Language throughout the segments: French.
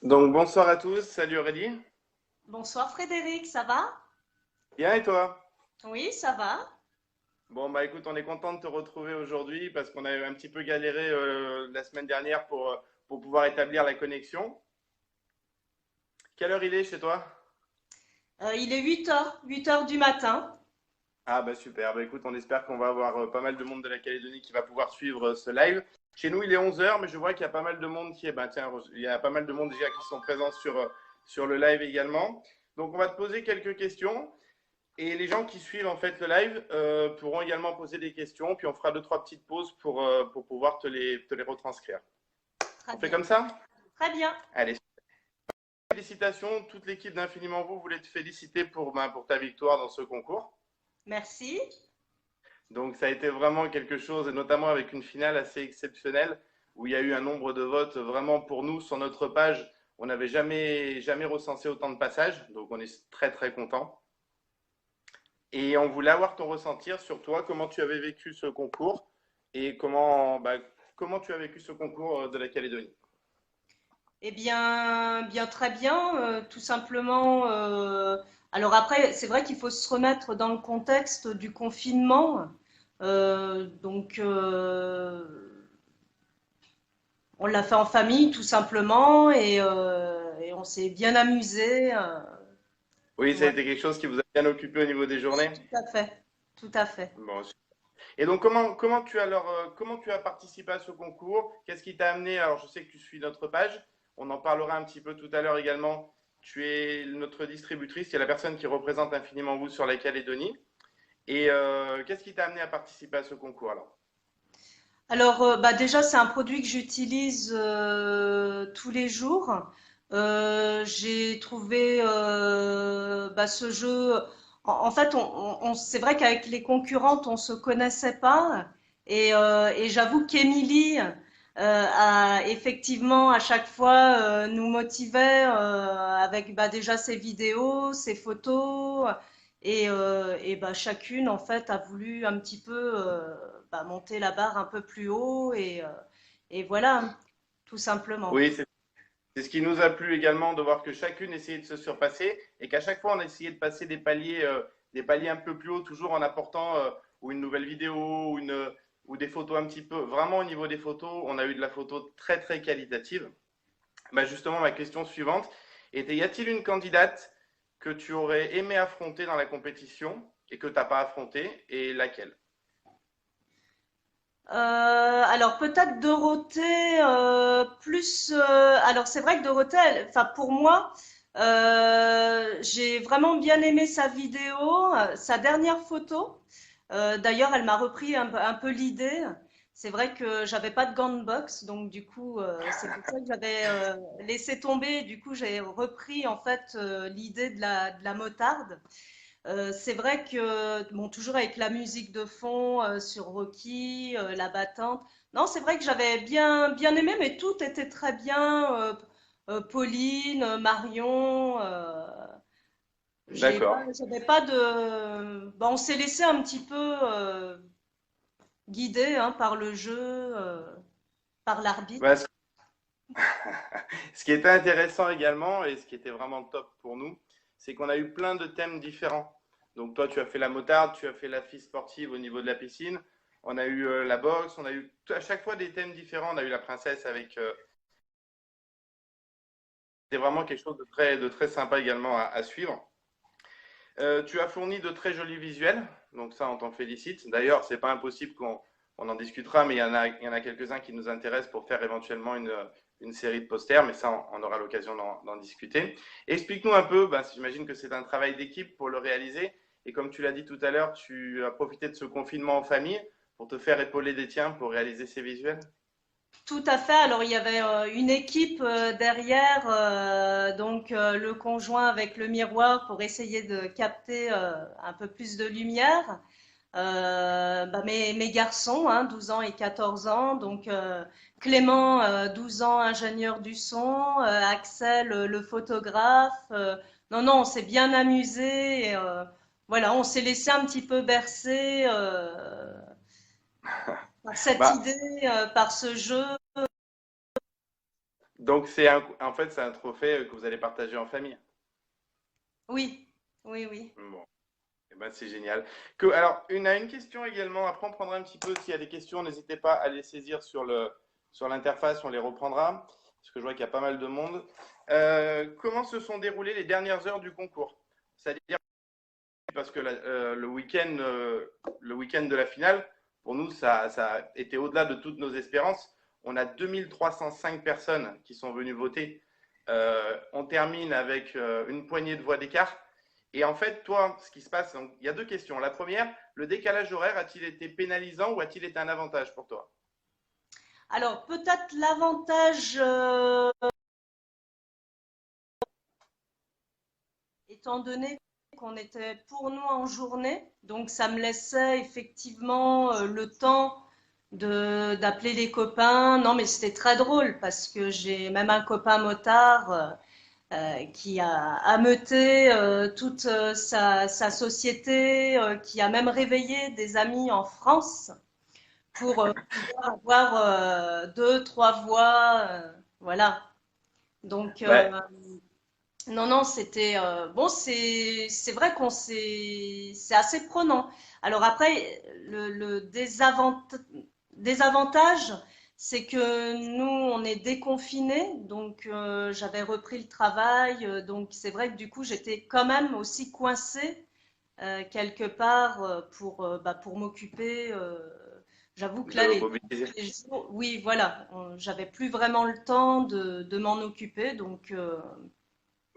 Donc bonsoir à tous, salut Aurélie. Bonsoir Frédéric, ça va? Bien et toi? Oui, ça va. Bon bah écoute, on est content de te retrouver aujourd'hui parce qu'on a un petit peu galéré la semaine dernière pour pouvoir établir la connexion. Quelle heure il est chez toi? Il est 8 heures du matin. Ah bah super, bah écoute, on espère qu'on va avoir pas mal de monde de la Calédonie qui va pouvoir suivre ce live. Chez nous il est 11 heures, mais je vois qu'il y a pas mal de monde qui est, bah tiens, il y a pas mal de monde déjà qui sont présents sur le live également. Donc on va te poser quelques questions. Et les gens qui suivent en fait le live pourront également poser des questions, puis on fera deux, trois petites pauses pour pouvoir te les retranscrire. Très On fait bien. comme ça? Très bien. Allez, félicitations, toute l'équipe d'Infiniment Vous voulait te féliciter pour ta victoire dans ce concours. Merci. Donc ça a été vraiment quelque chose, et notamment avec une finale assez exceptionnelle, où il y a eu un nombre de votes vraiment pour nous sur notre page. On n'avait jamais recensé autant de passages, donc on est très très content. Et on voulait avoir ton ressentir sur toi, comment tu avais vécu ce concours et comment tu as vécu ce concours de la Calédonie. Eh bien, bien très bien. Tout simplement. Alors après, c'est vrai qu'il faut se remettre dans le contexte du confinement. Donc, on l'a fait en famille, tout simplement, et on s'est bien amusé. Oui, ça a Voilà. été quelque chose qui vous a bien occupé au niveau des journées. Tout à fait. Tout à fait. Bon, et donc, comment tu as participé à ce concours? Qu'est-ce qui t'a amené? Alors, je sais que tu suis notre page. On en parlera un petit peu tout à l'heure également. Tu es notre distributrice, tu es la personne qui représente Infiniment Vous sur la Calédonie. Et qu'est-ce qui t'a amené à participer à ce concours alors? Alors, bah déjà, c'est un produit que j'utilise tous les jours. J'ai trouvé bah, ce jeu. En fait, c'est vrai qu'avec les concurrentes, on se connaissait pas. Et j'avoue qu'Émilie a effectivement à chaque fois nous motivait avec bah, déjà ses vidéos, ses photos. Et bah, chacune, en fait, a voulu un petit peu bah, monter la barre un peu plus haut et voilà, tout simplement. Oui, c'est ce qui nous a plu également de voir que chacune essayait de se surpasser et qu'à chaque fois on essayait de passer des paliers un peu plus hauts, toujours en apportant ou une nouvelle vidéo ou des photos un petit peu. Vraiment au niveau des photos, on a eu de la photo très très qualitative. Bah justement, ma question suivante était, y a-t-il une candidate que tu aurais aimé affronter dans la compétition et que tu n'as pas affronté et laquelle? Alors peut-être Dorothée plus. Alors c'est vrai que Dorothée, enfin pour moi, j'ai vraiment bien aimé sa vidéo, sa dernière photo. D'ailleurs, elle m'a repris un peu l'idée. C'est vrai que j'avais pas de gants de boxe, donc du coup, c'est pour ça que j'avais laissé tomber. Du coup, j'ai repris en fait l'idée de la motarde. C'est vrai que, bon, toujours avec la musique de fond sur Rocky, la battante. Non, c'est vrai que j'avais bien aimé, mais tout était très bien. Pauline, Marion, D'accord. j'avais pas de. Bon, on s'est laissé un petit peu guider hein, par le jeu, par l'arbitre. Bah, ce qui était intéressant également, et ce qui était vraiment top pour nous, c'est qu'on a eu plein de thèmes différents. Donc toi, tu as fait la motarde, tu as fait la fille sportive au niveau de la piscine, on a eu la boxe, on a eu à chaque fois des thèmes différents. On a eu la princesse avec... c'était vraiment quelque chose de très sympa également à suivre. Tu as fourni de très jolis visuels, donc ça, on t'en félicite. D'ailleurs, c'est pas impossible qu'on en discutera, mais il y en a quelques-uns qui nous intéressent pour faire éventuellement une série de posters, mais ça, on aura l'occasion d'en discuter. Explique-nous un peu, ben, j'imagine que c'est un travail d'équipe pour le réaliser, et comme tu l'as dit tout à l'heure, tu as profité de ce confinement en famille pour te faire épauler des tiens pour réaliser ces visuels. Tout à fait. Alors, il y avait une équipe derrière, donc le conjoint avec le miroir pour essayer de capter un peu plus de lumière. Bah, mes garçons, hein, 12 ans et 14 ans, donc Clément, 12 ans, ingénieur du son, Axel, le photographe. Non, non, on s'est bien amusé. Voilà, on s'est laissé un petit peu bercer par cette Bah, idée, par ce jeu. Donc, en fait, c'est un trophée que vous allez partager en famille. Oui, oui, oui. Bon, eh ben, c'est génial. Alors, une question également. Après, on prendra un petit peu. S'il y a des questions, n'hésitez pas à les saisir sur l'interface. On les reprendra. Parce que je vois qu'il y a pas mal de monde. Comment se sont déroulées les dernières heures du concours? C'est-à-dire, parce que le week-end de la finale, pour nous, ça a été au-delà de toutes nos espérances. On a 2305 personnes qui sont venues voter. On termine avec une poignée de voix d'écart. Et en fait, toi, ce qui se passe, donc, il y a deux questions. La première, le décalage horaire a-t-il été pénalisant ou a-t-il été un avantage pour toi? Alors, peut-être l'avantage, étant donné qu'on était pour nous en journée, donc ça me laissait effectivement le temps d'appeler les copains. Non, mais c'était très drôle parce que j'ai même un copain motard qui a ameuté toute sa société, qui a même réveillé des amis en France pour pouvoir avoir deux, trois voix. Voilà. Donc, Ouais, non, non, c'était bon. C'est vrai c'est assez prenant. Alors après, le désavantage, c'est que nous, on est déconfinés, donc j'avais repris le travail, donc c'est vrai que du coup, j'étais quand même aussi coincée quelque part pour m'occuper. J'avoue que là, de mobiliser. les jours, oui, voilà, j'avais plus vraiment le temps de m'en occuper, donc.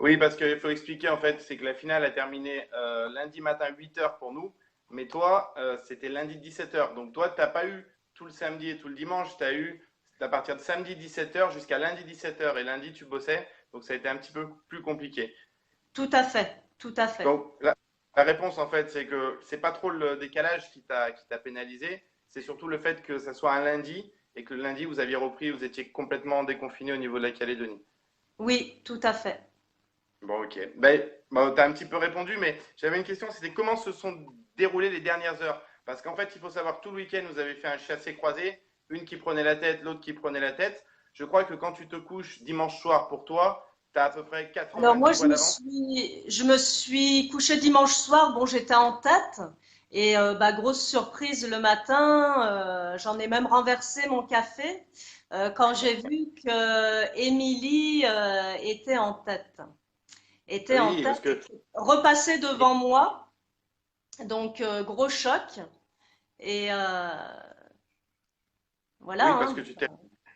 Oui, parce qu'il faut expliquer en fait, c'est que la finale a terminé lundi matin 8h pour nous, mais toi, c'était lundi 17h. Donc toi, tu n'as pas eu tout le samedi et tout le dimanche, tu as eu à partir de samedi 17h jusqu'à lundi 17h. Et lundi, tu bossais, donc ça a été un petit peu plus compliqué. Tout à fait, tout à fait. Donc la réponse en fait, c'est que c'est pas trop le décalage qui t'a pénalisé, c'est surtout le fait que ça soit un lundi et que le lundi, vous aviez repris, vous étiez complètement déconfiné au niveau de la Calédonie. Oui, tout à fait. Bon, ok. Ben, tu as un petit peu répondu, mais j'avais une question, c'était comment se sont déroulées les dernières heures? Parce qu'en fait, il faut savoir que tout le week-end, vous avez fait un chassé-croisé, une qui prenait la tête, l'autre qui prenait la tête. Je crois que quand tu te couches dimanche soir pour toi, tu as à peu près Alors moi, 90 voix d'avance. je me suis couchée dimanche soir. Bon, j'étais en tête et grosse surprise le matin. J'en ai même renversé mon café quand j'ai vu que Émilie était en Oui, parce tête, que, repassée devant moi. Donc gros choc et voilà. oui, parce Hein. que tu t'es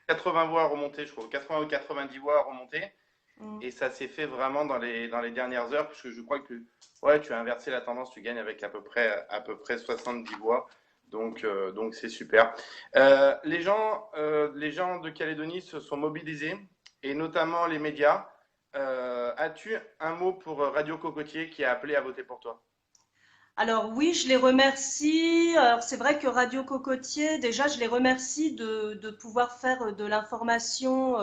80 voix à remonter, je crois, 80 ou 90 voix à remonter. Mm. Et ça s'est fait vraiment dans les dernières heures, puisque je crois que ouais, tu as inversé la tendance, tu gagnes avec à peu près 70 voix. Donc c'est super. Les gens de Calédonie se sont mobilisés, et notamment les médias. As-tu un mot pour Radio Cocotier qui a appelé à voter pour toi? Alors oui, je les remercie. Alors c'est vrai que Radio Cocotier, déjà, je les remercie de pouvoir faire de l'information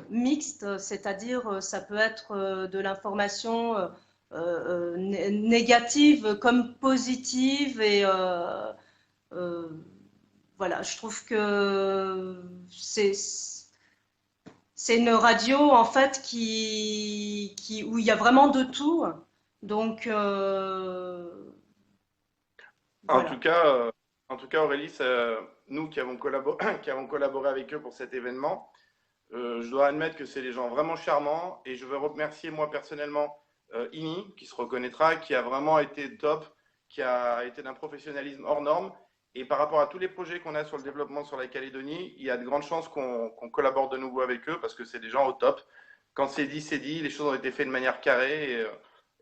mixte, c'est-à-dire ça peut être de l'information négative comme positive et euh, voilà, je trouve que c'est une radio en fait où il y a vraiment de tout. Donc En voilà. tout cas, euh, en tout cas Aurélie, nous qui avons collaboré, qui avons collaboré avec eux pour cet événement, je dois admettre que c'est des gens vraiment charmants et je veux remercier moi personnellement Ini, qui se reconnaîtra, qui a vraiment été top, qui a été d'un professionnalisme hors norme. Et par rapport à tous les projets qu'on a sur le développement sur la Calédonie, il y a de grandes chances qu'on collabore de nouveau avec eux parce que c'est des gens au top. Quand c'est dit, les choses ont été faites de manière carrée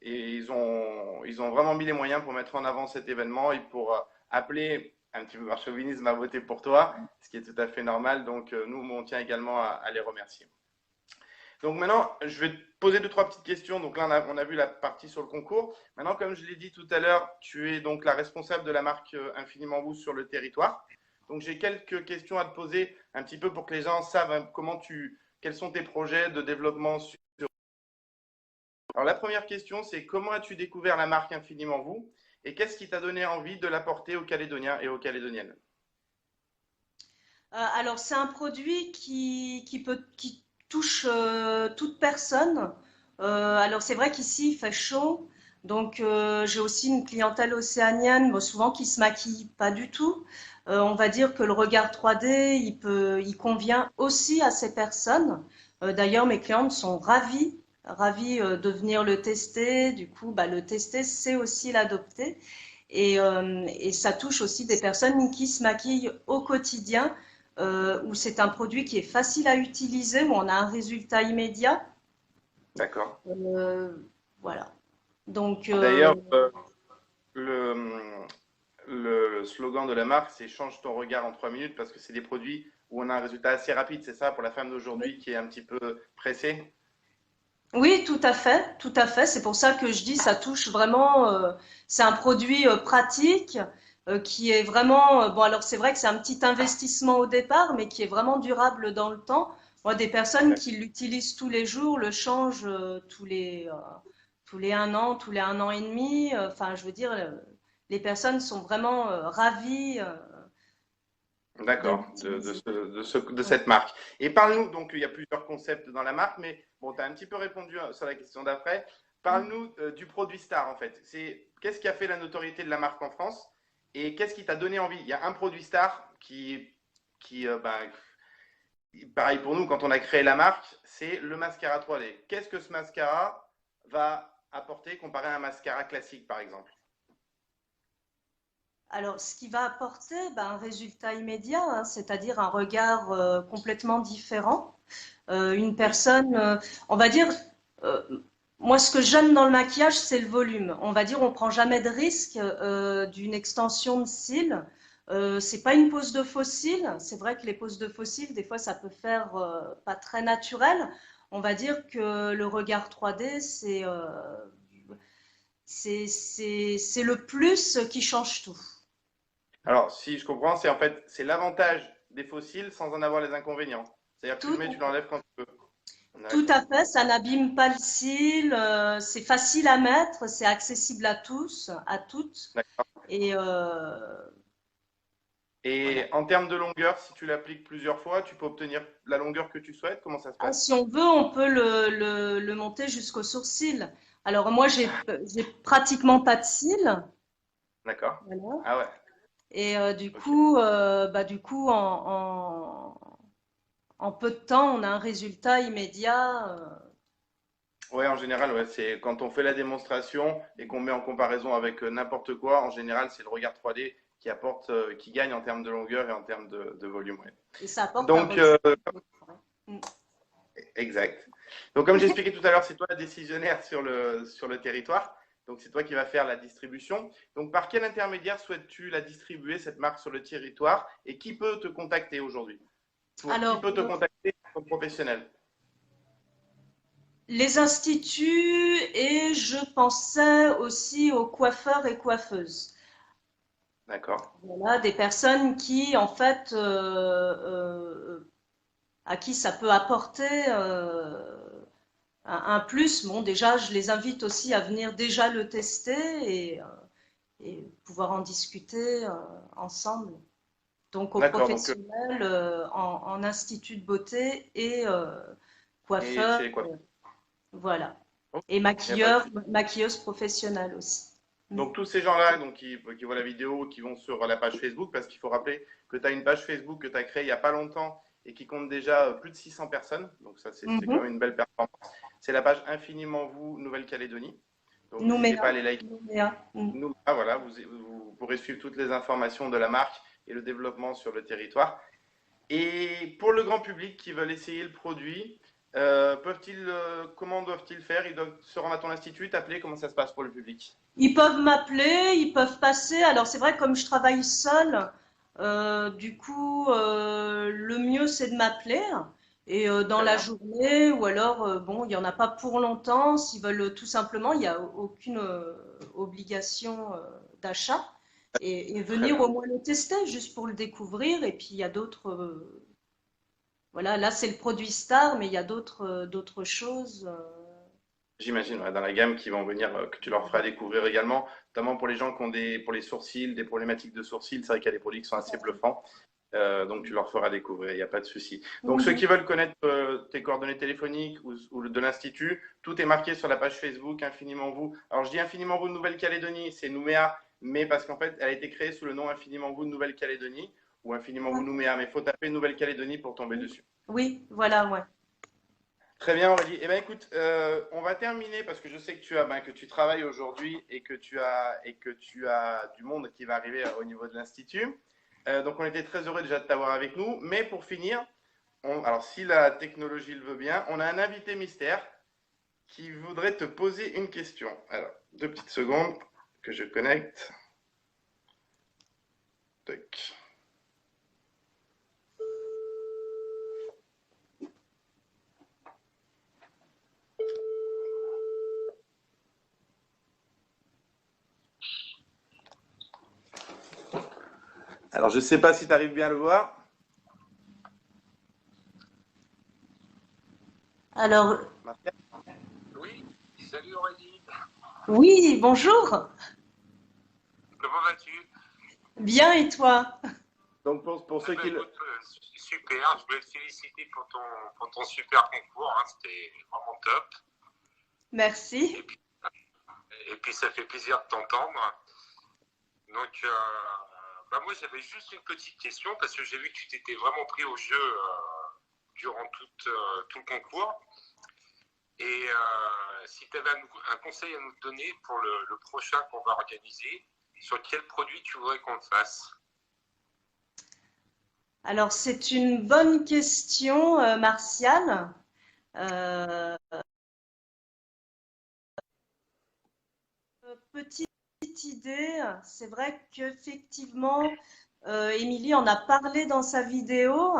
et ils ont vraiment mis les moyens pour mettre en avant cet événement et pour appeler un petit peu par chauvinisme à voter pour toi, ce qui est tout à fait normal. Donc nous, on tient également à les remercier. Donc maintenant, je vais te poser deux, trois petites questions. Donc là, on a vu la partie sur le concours. Maintenant, comme je l'ai dit tout à l'heure, tu es donc la responsable de la marque Infiniment Vous sur le territoire. Donc j'ai quelques questions à te poser un petit peu pour que les gens savent quels sont tes projets de développement sur. Alors la première question, c'est comment as-tu découvert la marque Infiniment Vous et qu'est-ce qui t'a donné envie de l'apporter aux Calédoniens et aux Calédoniennes? Alors, c'est un produit qui touche toute personne. Alors, c'est vrai qu'ici, il fait chaud. Donc, j'ai aussi une clientèle océanienne, bon, souvent qui se maquille pas du tout. On va dire que le regard 3D, il convient aussi à ces personnes. D'ailleurs, mes clientes sont ravies de venir le tester. Du coup, bah, le tester, c'est aussi l'adopter. Et ça touche aussi des personnes qui se maquillent au quotidien, où c'est un produit qui est facile à utiliser, où on a un résultat immédiat. D'accord. Euh, voilà. Donc, D'ailleurs, le, le slogan de la marque, c'est change ton regard en 3 minutes parce que c'est des produits où on a un résultat assez rapide, c'est ça, pour la femme d'aujourd'hui qui est un petit peu pressée. oui, tout à fait, tout à fait. C'est pour ça que je dis, ça touche vraiment. C'est un produit pratique qui est vraiment. Bon, alors c'est vrai que c'est un petit investissement au départ, mais qui est vraiment durable dans le temps. Moi, des personnes qui l'utilisent tous les jours le changent tous les 1 an, tous les 1 an et demi. Enfin, je veux dire, les personnes sont vraiment ravies de D'accord, l'utiliser. de cette marque. Et parle-nous, donc il y a plusieurs concepts dans la marque, mais bon, tu as un petit peu répondu sur la question d'après. Parle-nous du produit star en fait. Qu'est-ce qui a fait la notoriété de la marque en France et qu'est-ce qui t'a donné envie? Il y a un produit star pareil pour nous, quand on a créé la marque, c'est le mascara 3D. Qu'est-ce que ce mascara va apporter comparé à un mascara classique par exemple? Alors, ce qui va apporter ben, un résultat immédiat, hein, c'est-à-dire un regard complètement différent. Une Oui, personne, on va dire, euh, moi ce que j'aime dans le maquillage, c'est le volume. On va dire, on prend jamais de risque d'une extension de cils. C'est pas une pose de faux cils. C'est vrai que les poses de faux cils, des fois, ça peut faire pas très naturel. On va dire que le regard 3D, c'est le plus qui change tout. alors, si je comprends, c'est en fait c'est l'avantage des fossiles sans en avoir les inconvénients. C'est-à-dire que tu le Tout mets, tu l'enlèves quand tu veux. Tout à D'accord. fait, ça n'abîme pas le cil, c'est facile à mettre, c'est accessible à tous, à toutes. D'accord. Et Et voilà. en termes de longueur, si tu l'appliques plusieurs fois, tu peux obtenir la longueur que tu souhaites. Comment ça se Ah, passe? si on veut, on peut le monter jusqu'au sourcil. Alors moi, j'ai pratiquement pas de cils, D'accord. voilà. Ah ouais. Et Ok. du coup, en peu de temps, on a un résultat immédiat. Ouais, en général, ouais, c'est quand on fait la démonstration et qu'on met en comparaison avec n'importe quoi, en général, c'est le regard 3D qui apporte, qui gagne en termes de longueur et en termes de volume. Ouais. Et ça apporte un Donc, résultat. Mm. exact. Donc, comme j'expliquais tout à l'heure, c'est toi la décisionnaire sur le territoire. Donc, c'est toi qui vas faire la distribution. Donc, par quel intermédiaire souhaites-tu la distribuer, cette marque, sur le territoire? Et qui peut te contacter aujourd'hui? Qui Alors, peut te contacter comme professionnel? les instituts et je pensais aussi aux coiffeurs et coiffeuses. D'accord. Voilà, des personnes qui, en fait, à qui ça peut apporter un plus. Bon, déjà, je les invite aussi à venir déjà le tester et pouvoir en discuter ensemble. Donc, aux D'accord. Donc, professionnels en institut de beauté et et coiffeurs, c'est quoi? voilà. Ok, Et il n'y a pas de maquilleurs, souci. maquilleuses professionnelles aussi. Mm. Donc, tous ces gens-là donc, qui voient la vidéo, qui vont sur la page Facebook, parce qu'il faut rappeler que tu as une page Facebook que tu as créée il n'y a pas longtemps et qui compte déjà plus de 600 personnes. Donc, ça, c'est quand Mhm. même une belle performance. C'est la page Infiniment Vous, Nouvelle-Calédonie. Donc, n'hésitez pas à Nouméa. aller liker. Nouméa. Mm. Voilà, vous pourrez suivre toutes les informations de la marque et le développement sur le territoire. Et pour le grand public qui veulent essayer le produit, comment doivent-ils faire? Ils doivent se rendre à ton institut, t'appeler, comment ça se passe pour le public? Ils peuvent m'appeler, ils peuvent passer. Alors c'est vrai que comme je travaille seule, du coup le mieux c'est de m'appeler et dans Très la bien. journée ou alors bon il y en a pas pour longtemps s'ils veulent tout simplement il n'y a aucune obligation d'achat et Très venir bien. au moins le tester juste pour le découvrir et puis il y a d'autres voilà là c'est le produit star mais il y a d'autres choses. J'imagine, ouais, dans la gamme qui vont venir, que tu leur feras découvrir également, notamment pour les gens qui ont pour les sourcils, des problématiques de sourcils. C'est vrai qu'il y a des produits qui sont assez bluffants. Donc, tu leur feras découvrir, il n'y a pas de souci. Donc, ceux Oui, qui veulent connaître tes coordonnées téléphoniques ou de l'Institut, tout est marqué sur la page Facebook Infiniment Vous. Alors, je dis Infiniment Vous de Nouvelle-Calédonie, c'est Nouméa, mais parce qu'en fait, elle a été créée sous le nom Infiniment Vous de Nouvelle-Calédonie ou Infiniment Vous d'accord. Nouméa, mais il faut taper Nouvelle-Calédonie pour tomber Oui, dessus. oui, voilà, ouais. Très bien, Aurélie. Eh ben, écoute, on va terminer parce que je sais que que tu travailles aujourd'hui et que tu as du monde qui va arriver au niveau de l'Institut. Donc, on était très heureux déjà de t'avoir avec nous. Mais pour finir, alors si la technologie le veut bien, on a un invité mystère qui voudrait te poser une question. Alors, 2 petites secondes que je connecte. Tac. Alors, je ne sais pas si tu arrives bien à le voir. Alors, Martial. Oui, salut Aurélie. oui, bonjour. Comment vas-tu? Bien, et toi? Donc, pour Eh ceux ben, qui le... écoute, super, je voulais te féliciter pour ton super concours, hein, c'était vraiment top. Merci. Et puis, et puis ça fait plaisir de t'entendre. Donc, bah moi j'avais juste une petite question parce que j'ai vu que tu t'étais vraiment pris au jeu durant tout le concours. Et si tu avais un conseil à nous donner pour le prochain qu'on va organiser, sur quel produit tu voudrais qu'on le fasse? Alors, c'est une bonne question, Martial. Euh, Petite idée, c'est vrai qu'effectivement, Émilie en a parlé dans sa vidéo.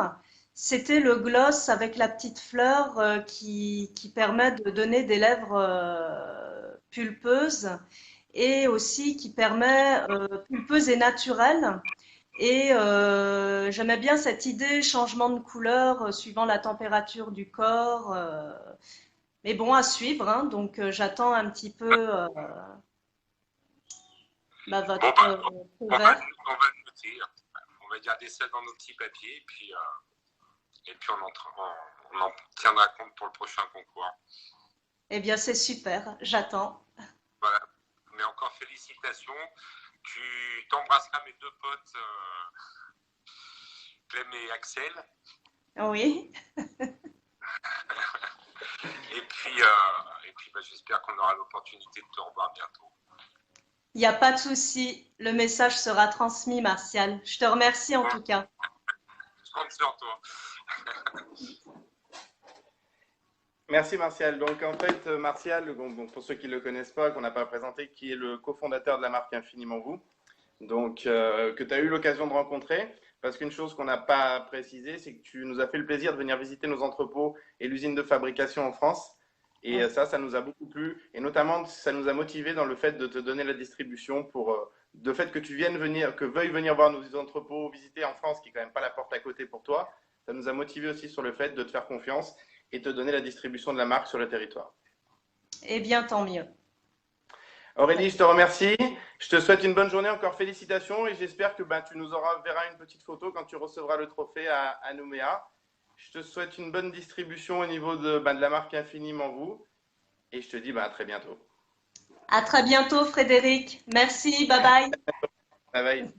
C'était le gloss avec la petite fleur qui permet de donner des lèvres pulpeuses et aussi qui permet pulpeuses et naturelles. Et j'aimais bien cette idée, changement de couleur suivant la température du corps. Mais bon, à suivre, hein, donc j'attends un petit peu bah, Bon, votre bah, feu vert. on va le noter. On va garder ça dans nos petits papiers et puis on en tiendra compte pour le prochain concours. Eh bien, c'est super, j'attends. Voilà. Mais encore félicitations. Tu t'embrasseras mes deux potes, Clem et Axel. Oui, Et puis bah, j'espère qu'on aura l'opportunité de te revoir bientôt. il n'y a pas de souci. Le message sera transmis, Martial. Je te remercie en Bon, tout cas. je compte sur toi. Merci Martial. Donc en fait, Martial, bon, pour ceux qui ne le connaissent pas, qu'on n'a pas présenté, qui est le cofondateur de la marque Infiniment Vous, donc que tu as eu l'occasion de rencontrer. Parce qu'une chose qu'on n'a pas précisé, c'est que tu nous as fait le plaisir de venir visiter nos entrepôts et l'usine de fabrication en France. Et Oui. ça nous a beaucoup plu. Et notamment, ça nous a motivé dans le fait de te donner la distribution pour le fait que tu viennes venir, que veuilles venir voir nos entrepôts, visiter en France, qui est quand même pas la porte à côté pour toi. Ça nous a motivé aussi sur le fait de te faire confiance et te donner la distribution de la marque sur le territoire. Eh bien, tant mieux. Aurélie, je te remercie. Je te souhaite une bonne journée. Encore félicitations et j'espère que tu nous verras une petite photo quand tu recevras le trophée à Nouméa. Je te souhaite une bonne distribution au niveau de la marque Infiniment Vous et je te dis à très bientôt. À très bientôt, Frédéric. Merci, bye bye. Bye bye.